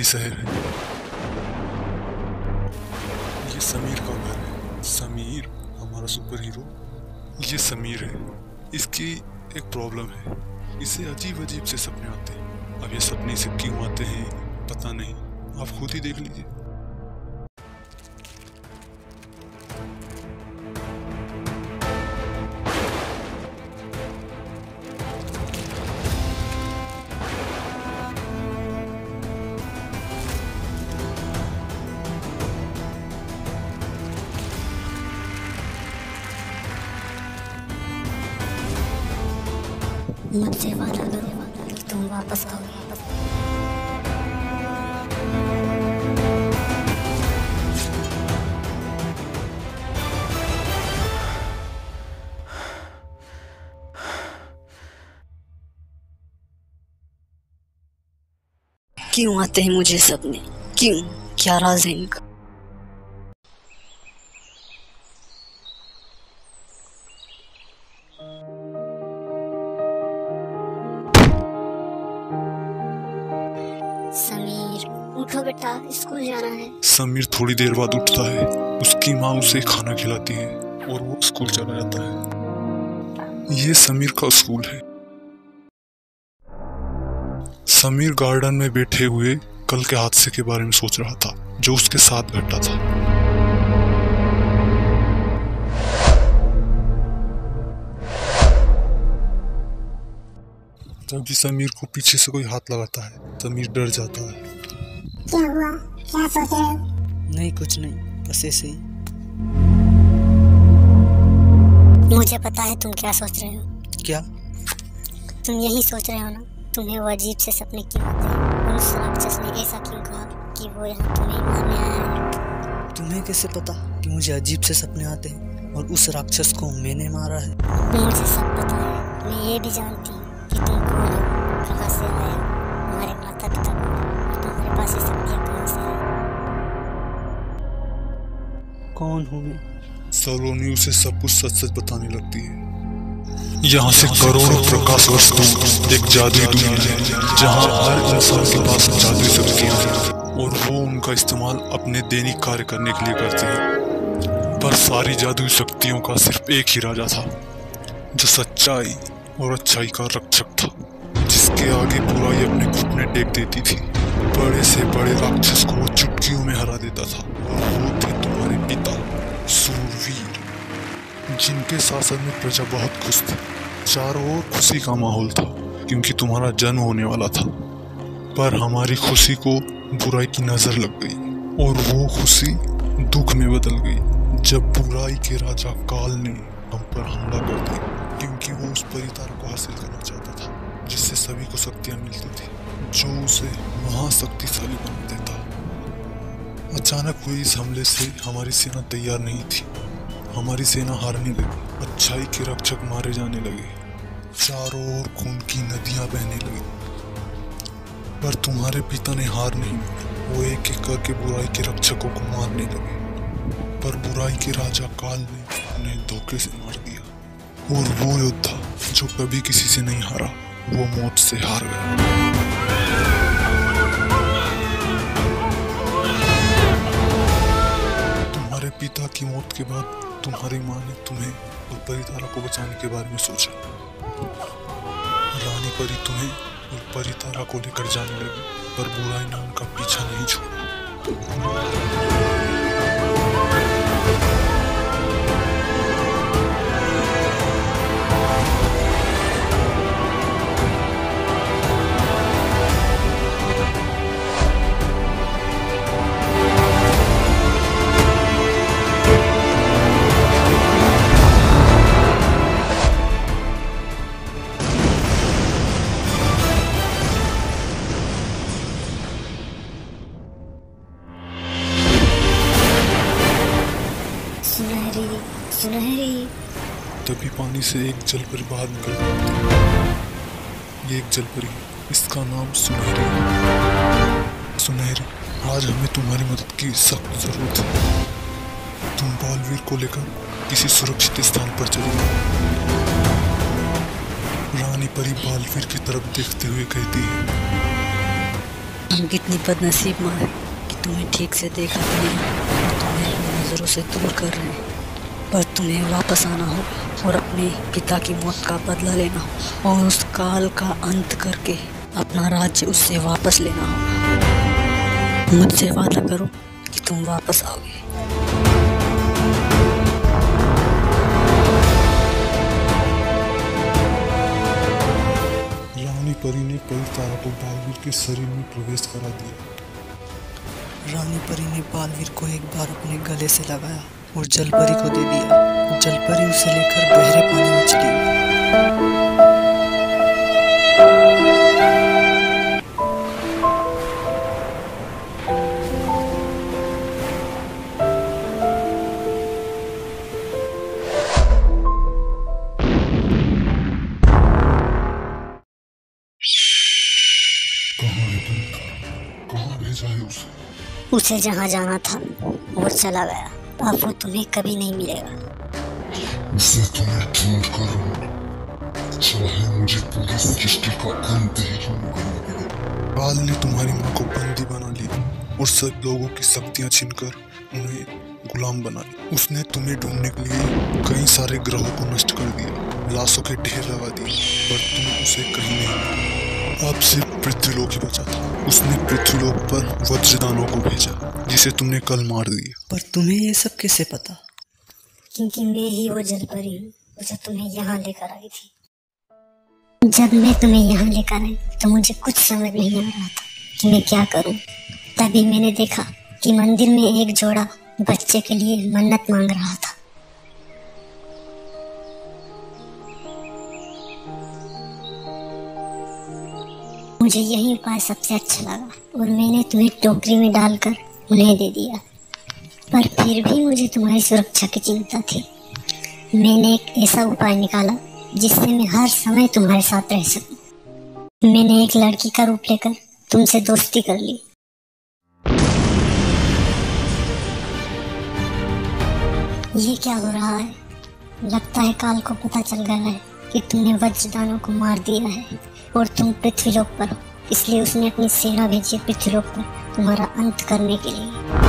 कोई शहर है। ये समीर का घर है। समीर हमारा सुपर हीरो, ये समीर है। इसकी एक प्रॉब्लम है, इसे अजीब अजीब से सपने आते हैं। अब ये सपने इसे क्यों आते हैं पता नहीं, आप खुद ही देख लीजिए। मुझसे वादा करो कि तुम वापस आओगे। क्यों आते हैं मुझे सपने? क्यों? क्या राज है इनका? समीर उठो बेटा, स्कूल जाना है। समीर थोड़ी देर बाद उठता है। उसकी माँ उसे खाना खिलाती है और वो स्कूल चला जाता है। ये समीर का स्कूल है। समीर गार्डन में बैठे हुए कल के हादसे के बारे में सोच रहा था जो उसके साथ घटा था। तभी समीर को पीछे से कोई हाथ लगाता है। समीर डर जाता है। क्या हुआ? क्या सोच रहे हो? नहीं, कुछ नहीं, बस ऐसे ही। मुझे पता है तुम क्या सोच रहे हो। क्या? तुम यही सोच रहे हो ना, तुम्हें वो अजीब से सपने क्यों आते हैं? उस राक्षस ने ऐसा क्यों कहा कि वो यहाँ तुम्हें मारने आया है? तुम्हें कैसे पता कि मुझे अजीब से सपने आते हैं और उस राक्षस को मैंने मारा है? मुझे सब पता है। मैं ये भी जानती हूँ कि तुम कौन हो, कहाँ से आए हो, तुम्हारे माता पिता कौन हैं और तुम्हारे पास ये शक्तियाँ कहाँ से आई? कौन हूँ मैं? सलोनी उसे सब कुछ सच सच बताने लगती है। यहाँ से करोड़ों प्रकाश वर्ष दूर एक जादुई दुनिया है जहाँ हर इंसान के पास जादुई शक्तियाँ हैं और वो उनका इस्तेमाल अपने दैनिक कार्य करने के लिए करते हैं। पर सारी जादुई शक्तियों का सिर्फ एक ही राजा था जो सच्चाई और अच्छाई का रक्षक था, जिसके आगे बुराई अपने घुटने टेक देती थी। बड़े से बड़े राक्षस को वो चुटकियों में हरा देता था और वो थे तुम्हारे पिता सूरवीर, जिनके शासन में प्रजा बहुत खुश थी। चारों ओर खुशी का माहौल था क्योंकि तुम्हारा जन्म होने वाला था। पर हमारी खुशी को बुराई की नजर लग गई और वो खुशी दुख में बदल गई जब बुराई के राजा काल ने हम पर हमला कर दिया, क्योंकि वो उस परितारा को हासिल करना चाहता था जिससे सभी को शक्तियां मिलती थी, जो उसे महाशक्तिशाली बना देता। अचानक हुए इस हमले से हमारी सेना तैयार नहीं थी। हमारी सेना हारने लगी। अच्छाई के रक्षक मारे जाने लगे। चारों ओर खून की नदियां बहने लगी। पर तुम्हारे पिता ने हार नहीं मानी। वो एक एक करके बुराई के रक्षकों को मारने लगे, पर बुराई के राजा काल ने उन्हें धोखे से मार दिया। और वो योद्धा जो कभी किसी से नहीं हारा, वो मौत से हार गया। तुम्हारे पिता की मौत के बाद तुम्हारी माँ ने तुम्हें और परितारा को बचाने के बारे में सोचा। रानी परी तुम्हें और परितारा को लेकर जाने लगी, पर बुराई ने उनका पीछा नहीं छोड़ा। सुनहरी। तभी पानी से एक जलपरी बाहर निकल गई। ये एक जलपरी, इसका नाम सुनहरी है। सुनहरी, आज हमें तुम्हारी मदद की सख्त जरूरत है। तुम बालवीर को लेकर किसी सुरक्षित स्थान पर चले जाओ। रानी परी बालवीर की तरफ देखते हुए कहती है, हम कितनी बदनसीब माँ है कि तुम्हें ठीक से देखा नहीं और तुम्हें अपनी नज़रों से दूर कर रहे हैं। पर तुम्हें वापस आना होगा और अपने पिता की मौत का बदला लेना होगा और उस काल का अंत करके अपना राज्य उससे वापस लेना होगा। मुझसे वादा करो कि तुम वापस आओगे। रानी परी ने पवितारा को बालवीर के शरीर में प्रवेश करा दिया। रानी परी ने बालवीर को एक बार अपने गले से लगाया और जलपरी को दे दिया। जलपरी उसे लेकर गहरे पानी में चली गई। कहाँ है पवितारा? कहाँ भेजा है उसे? उसे जहाँ जाना था वो चला गया। अब वो तुम्हें कभी नहीं मिलेगा। उसे तुम्हें ढूंढ कर रहूंगा, चाहे मुझे पूरी सृष्टि का अंत ही क्यों न करना पड़े। बाल ने तुम्हारी माँ को बंदी बना लिया और सब लोगों की शक्तियाँ छीनकर उन्हें गुलाम बना लिया। उसने तुम्हें ढूंढने के लिए कई सारे ग्रहों को नष्ट कर दिया, लाशों के ढेर लगा दिए, पर तुम उसे कहीं नहीं मिले। अब सिर्फ पृथ्वीलोक ही बचा था। उसने पृथ्वीलोक पर वज्रदानों को भेजा जिसे तुमने कल मार दिया। पर तुम्हें ये सब कैसे पता? क्योंकि मैं ही वो जलपरी हूँ जो तुम्हें यहाँ लेकर आई थी। जब मैं तुम्हें यहाँ लेकर आई तो मुझे कुछ समझ नहीं आ रहा था कि मैं क्या करूँ। तभी मैंने देखा कि मंदिर में एक जोड़ा बच्चे के लिए मन्नत मांग रहा था। मुझे यही उपाय सबसे अच्छा लगा और मैंने तुम्हें टोकरी में डालकर उन्हें दे दिया। पर फिर भी मुझे तुम्हारी सुरक्षा की चिंता थी। मैंने एक ऐसा उपाय निकाला जिससे मैं हर समय तुम्हारे साथ रह सकूं। मैंने एक लड़की का रूप लेकर तुमसे दोस्ती कर ली। ये क्या हो रहा है? लगता है काल को पता चल गया है कि तुमने वज्रदानों को मार दिया है और तुम पृथ्वीलोक पर हो। इसलिए उसने अपनी सेना भेजी पृथ्वीलोक पर तुम्हारा अंत करने के लिए।